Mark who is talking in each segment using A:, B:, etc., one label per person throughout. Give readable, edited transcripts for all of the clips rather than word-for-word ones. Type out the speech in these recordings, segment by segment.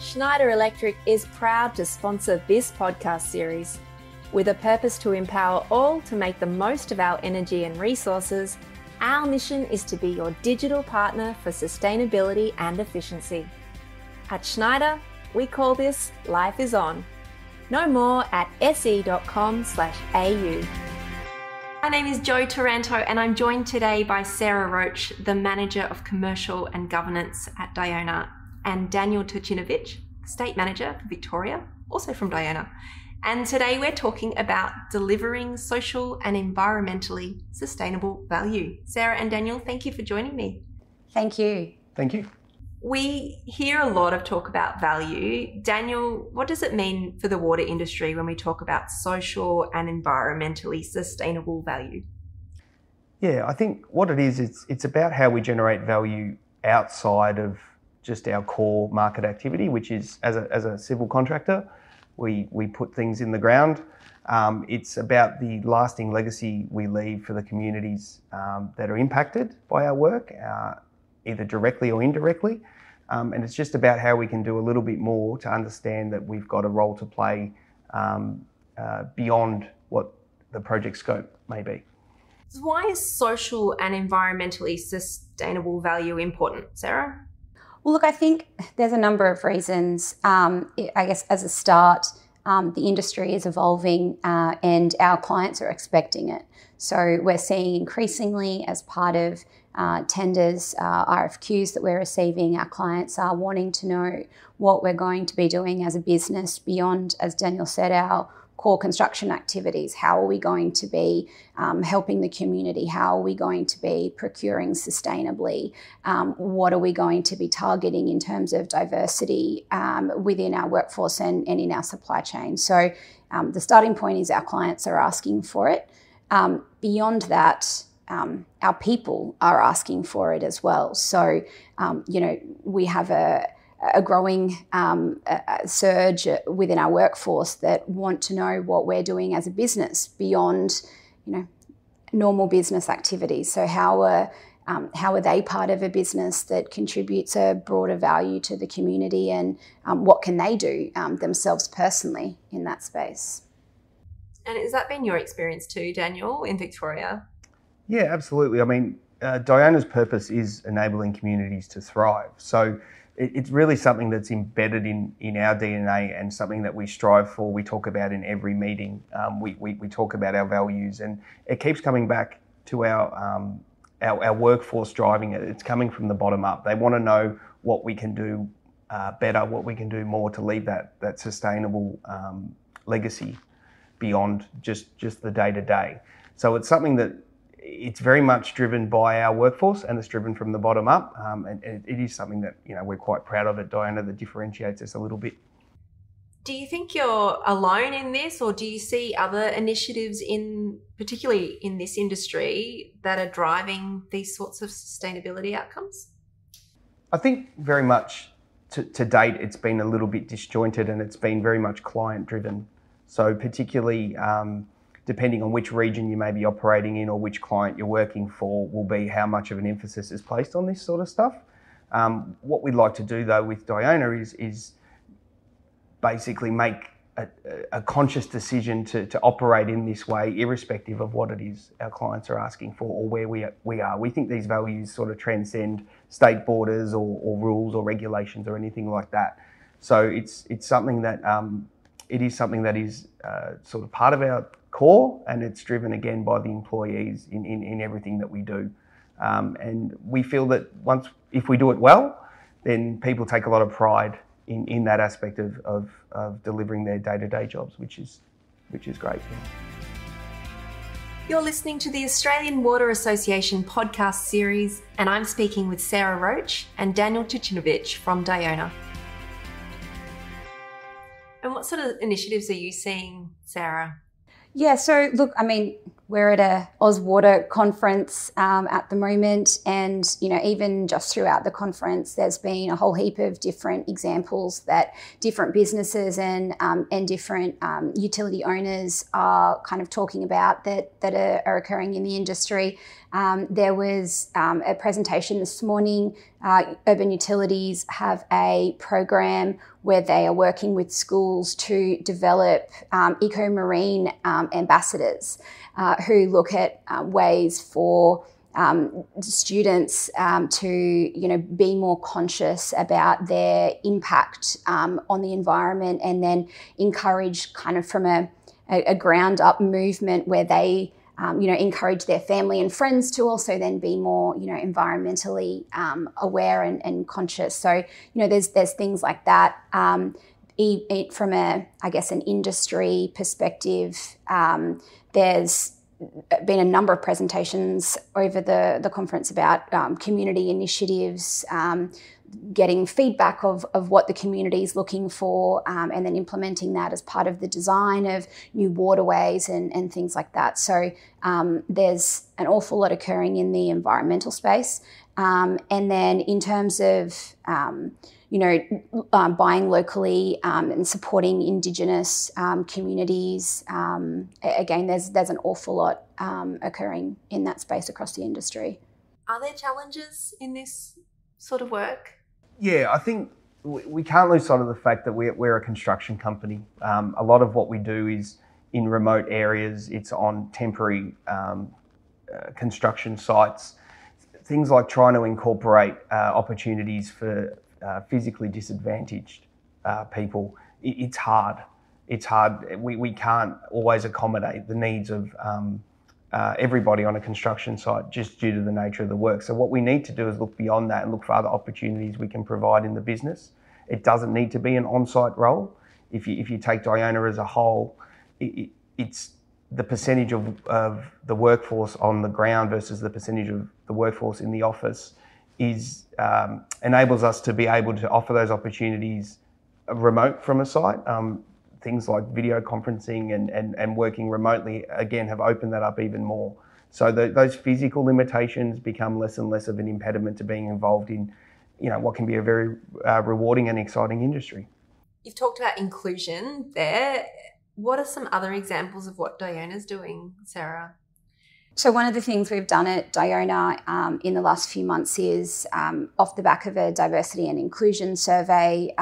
A: Schneider Electric is proud to sponsor this podcast series. With a purpose to empower all to make the most of our energy and resources, our mission is to be your digital partner for sustainability and efficiency. At Schneider, we call this Life is On. Know more at se.com/au. My name is Jo Taranto and I'm joined today by Sarah Roach, the Manager of Commercial and Governance at Diona, and Daniel Turcinovich, State Manager for Victoria, also from Diona. And today we're talking about delivering social and environmentally sustainable value. Sarah and Daniel, thank you for joining me.
B: Thank you.
C: Thank you.
A: We hear a lot of talk about value. Daniel, what does it mean for the water industry when we talk about social and environmentally sustainable value?
C: Yeah, I think what it is, it's about how we generate value outside of just our core market activity, which is as a civil contractor, we put things in the ground. It's about the lasting legacy we leave for the communities that are impacted by our work, either directly or indirectly. And it's just about how we can do a little bit more to understand that we've got a role to play beyond what the project scope may be.
A: So why is social and environmentally sustainable value important, Sarah?
B: Well, look, I think there's a number of reasons. I guess as a start, the industry is evolving and our clients are expecting it. So we're seeing increasingly as part of tenders, RFQs that we're receiving, our clients are wanting to know what we're going to be doing as a business beyond, as Daniel said, our core construction activities. How are we going to be helping the community? How are we going to be procuring sustainably? What are we going to be targeting in terms of diversity within our workforce and in our supply chain? So the starting point is our clients are asking for it. Beyond that, our people are asking for it as well. So, we have a growing surge within our workforce that want to know what we're doing as a business beyond, normal business activities. So how are they part of a business that contributes a broader value to the community, and what can they do themselves personally in that space?
A: And has that been your experience too, Daniel, in Victoria?
C: Yeah, absolutely. I mean, Diona's purpose is enabling communities to thrive. So it's really something that's embedded in our DNA and something that we strive for. We talk about in every meeting. We talk about our values, and it keeps coming back to our workforce driving it. It's coming from the bottom up. They want to know what we can do better, what we can do more to leave that sustainable legacy beyond just the day-to-day. So it's something that it's very much driven by our workforce, and it's driven from the bottom up. And it is something that we're quite proud of at Diona that differentiates us a little bit.
A: Do you think you're alone in this, or do you see other initiatives particularly in this industry, that are driving these sorts of sustainability outcomes?
C: I think very much to date it's been a little bit disjointed, and it's been very much client driven. So particularly depending on which region you may be operating in or which client you're working for will be how much of an emphasis is placed on this sort of stuff. What we'd like to do though with Diona is basically make a conscious decision to operate in this way, irrespective of what it is our clients are asking for or where we are. We think these values sort of transcend state borders or rules or regulations or anything like that. So it's something that it is something that is sort of part of our core, and it's driven again by the employees in everything that we do. And we feel that if we do it well, then people take a lot of pride in that aspect of delivering their day-to-day jobs, which is great. Yeah.
A: You're listening to the Australian Water Association podcast series, and I'm speaking with Sarah Roach and Daniel Turcinovich from Diona. And what sort of initiatives are you seeing, Sarah?
B: Yeah, so look, I mean, we're at a Ozwater conference at the moment, and even just throughout the conference, there's been a whole heap of different examples that different businesses and different utility owners are kind of talking about that are occurring in the industry. There was a presentation this morning. Urban Utilities have a program where they are working with schools to develop eco-marine ambassadors who look at ways for students to be more conscious about their impact on the environment, and then encourage kind of from a ground up movement where they encourage their family and friends to also then be more, environmentally aware and conscious. So, there's things like that. From an industry perspective, there's been a number of presentations over the conference about community initiatives, getting feedback of what the community is looking for, and then implementing that as part of the design of new waterways and things like that. So there's an awful lot occurring in the environmental space. And then in terms of, buying locally and supporting Indigenous communities, again, there's an awful lot occurring in that space across the industry.
A: Are there challenges in this sort of work?
C: Yeah, I think we can't lose sight of the fact that we're a construction company. A lot of what we do is in remote areas. It's on temporary construction sites. Things like trying to incorporate opportunities for physically disadvantaged people. It's hard. It's hard. We can't always accommodate the needs of everybody on a construction site just due to the nature of the work. So what we need to do is look beyond that and look for other opportunities we can provide in the business. It doesn't need to be an on-site role. If you take Diona as a whole, it's the percentage of the workforce on the ground versus the percentage of the workforce in the office enables us to be able to offer those opportunities remote from a site. Things like video conferencing and working remotely, again, have opened that up even more. So those physical limitations become less and less of an impediment to being involved in, what can be a very rewarding and exciting industry.
A: You've talked about inclusion there. What are some other examples of what Diona's doing, Sarah?
B: So one of the things we've done at Diona in the last few months is, off the back of a diversity and inclusion survey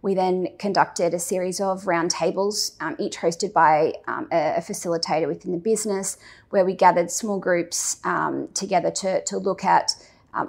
B: we then conducted a series of roundtables, each hosted by a facilitator within the business, where we gathered small groups together to look at.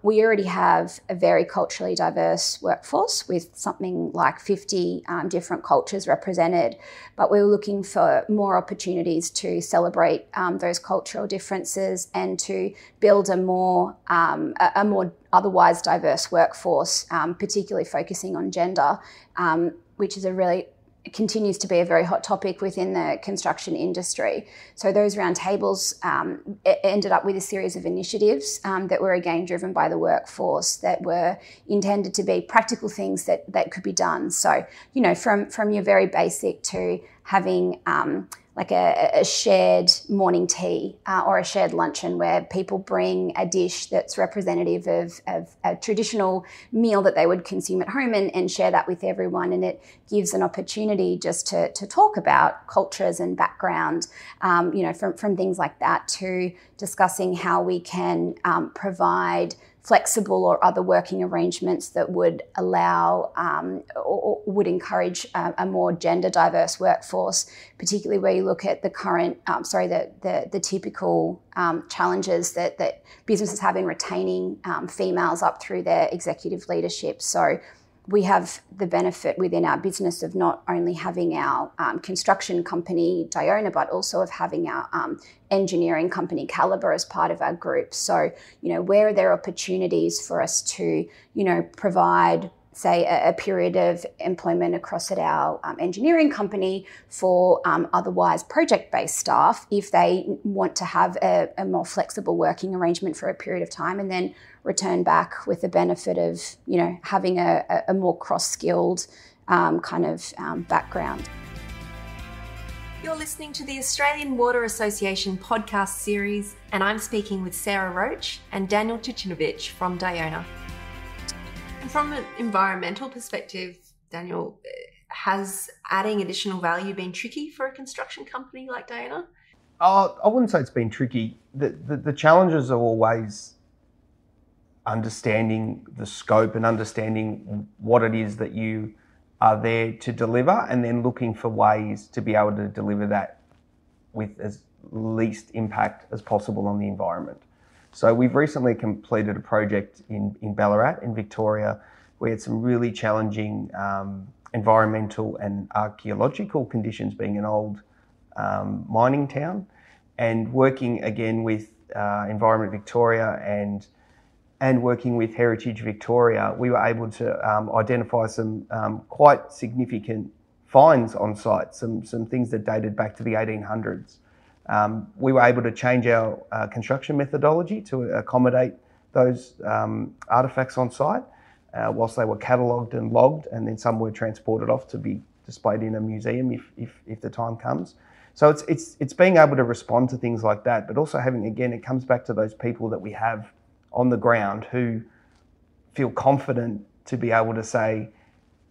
B: We already have a very culturally diverse workforce with something like 50 different cultures represented, but we were looking for more opportunities to celebrate those cultural differences and to build a more otherwise diverse workforce, particularly focusing on gender, which is continues to be a very hot topic within the construction industry. So those roundtables ended up with a series of initiatives that were again driven by the workforce, that were intended to be practical things that could be done. So, from your very basic to having like a shared morning tea or a shared luncheon where people bring a dish that's representative of a traditional meal that they would consume at home and share that with everyone. And it gives an opportunity just to talk about cultures and background, from things like that to discussing how we can provide flexible or other working arrangements that would allow or would encourage a more gender diverse workforce, particularly where you look at the current, the typical challenges that businesses have in retaining females up through their executive leadership. So we have the benefit within our business of not only having our construction company, Diona, but also of having our engineering company, Calibre, as part of our group. So, where are there opportunities for us to, provide, say, a period of employment across at our engineering company for otherwise project-based staff, if they want to have a more flexible working arrangement for a period of time, and then return back with the benefit of, having a more cross-skilled background.
A: You're listening to the Australian Water Association podcast series, and I'm speaking with Sarah Roach and Daniel Turcinovich from Diona. And from an environmental perspective, Daniel, has adding additional value been tricky for a construction company like Diona?
C: I wouldn't say it's been tricky. The challenges are always understanding the scope and understanding what it is that you are there to deliver, and then looking for ways to be able to deliver that with as least impact as possible on the environment. So we've recently completed a project in Ballarat in Victoria. We had some really challenging environmental and archaeological conditions, being an old mining town, and working again with Environment Victoria and working with Heritage Victoria, we were able to identify some quite significant finds on site, some things that dated back to the 1800s. We were able to change our construction methodology to accommodate those artefacts on site, whilst they were catalogued and logged, and then some were transported off to be displayed in a museum if the time comes. So it's being able to respond to things like that, but also having, again, it comes back to those people that we have on the ground who feel confident to be able to say,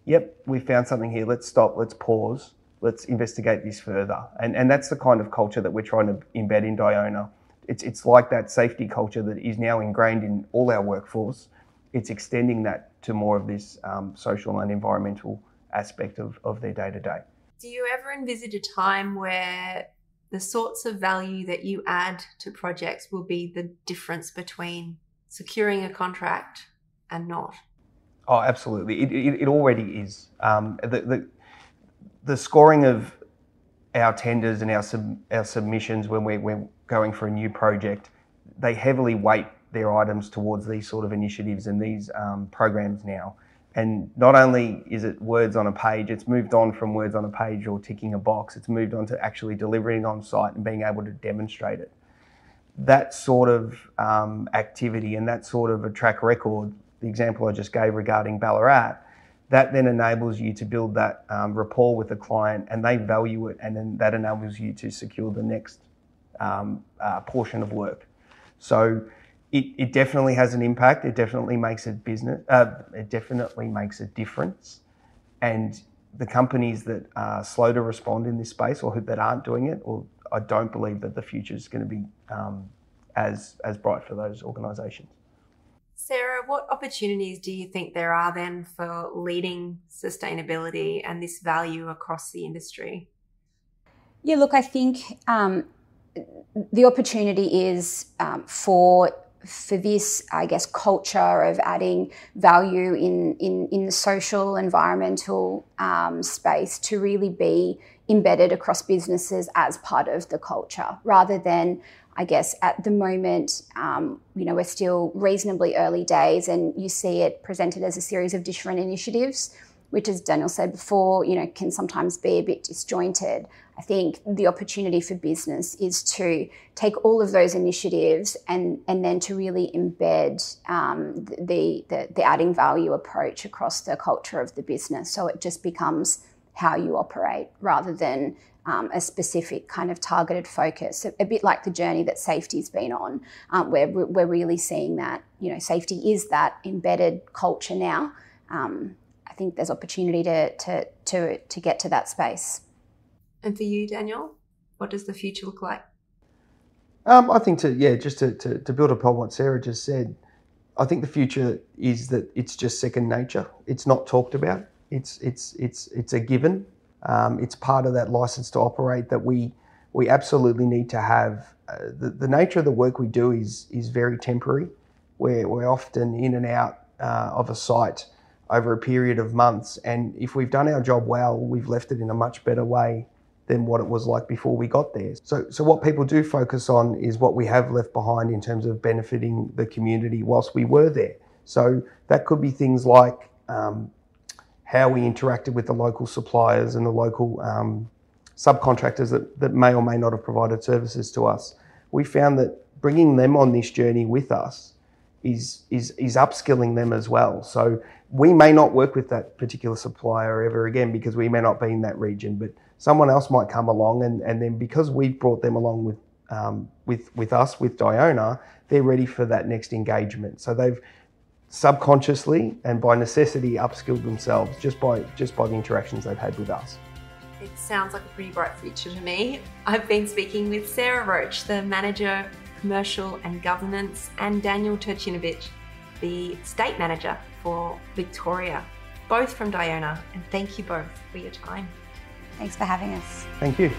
C: yep, we found something here, let's stop, let's pause, let's investigate this further. And that's the kind of culture that we're trying to embed in Diona. It's like that safety culture that is now ingrained in all our workforce. It's extending that to more of this social and environmental aspect of their day-to-day.
A: Do you ever envisage a time where the sorts of value that you add to projects will be the difference between securing a contract and not?
C: Oh, absolutely. It already is. The scoring of our tenders and our submissions when we're going for a new project, they heavily weight their items towards these sort of initiatives and these programs now. And not only is it words on a page, it's moved on from words on a page or ticking a box, it's moved on to actually delivering on site and being able to demonstrate it. That sort of activity and that sort of a track record, the example I just gave regarding Ballarat, that then enables you to build that rapport with the client, and they value it, and then that enables you to secure the next portion of work. So it definitely has an impact. It definitely makes it business. It definitely makes a difference. And the companies that are slow to respond in this space, or that aren't doing it, or I don't believe that the future is going to be as bright for those organisations.
A: Sarah, what opportunities do you think there are then for leading sustainability and this value across the industry?
B: Yeah, look, I think the opportunity is for this, I guess, culture of adding value in the social, environmental space to really be embedded across businesses as part of the culture, rather than, I guess, at the moment, we're still reasonably early days, and you see it presented as a series of different initiatives, which, as Daniel said before, can sometimes be a bit disjointed. I think the opportunity for business is to take all of those initiatives and then to really embed the adding value approach across the culture of the business. So it just becomes how you operate rather than a specific kind of targeted focus, a bit like the journey that safety's been on, where we're really seeing that, safety is that embedded culture now. I think there's opportunity to get to that space.
A: And for you, Daniel, what does the future look like?
C: I think just to build upon what Sarah just said, I think the future is that it's just second nature. It's not talked about. It's a given. It's part of that license to operate that we absolutely need to have. The nature of the work we do is very temporary. We're often in and out of a site over a period of months, and if we've done our job well, we've left it in a much better way than what it was like before we got there. So what people do focus on is what we have left behind in terms of benefiting the community whilst we were there. So that could be things like how we interacted with the local suppliers and the local subcontractors that may or may not have provided services to us. We found that bringing them on this journey with us is upskilling them as well. So we may not work with that particular supplier ever again because we may not be in that region, but someone else might come along, and then because we've brought them along with us, with Diona, they're ready for that next engagement. So they've subconsciously and by necessity upskilled themselves just by the interactions they've had with us.
A: It sounds like a pretty bright future to me. I've been speaking with Sarah Roach, the Manager, Commercial and Governance, and Daniel Turcinovich, the State Manager for Victoria, both from Diona, and thank you both for your time.
B: Thanks for having us.
C: Thank you.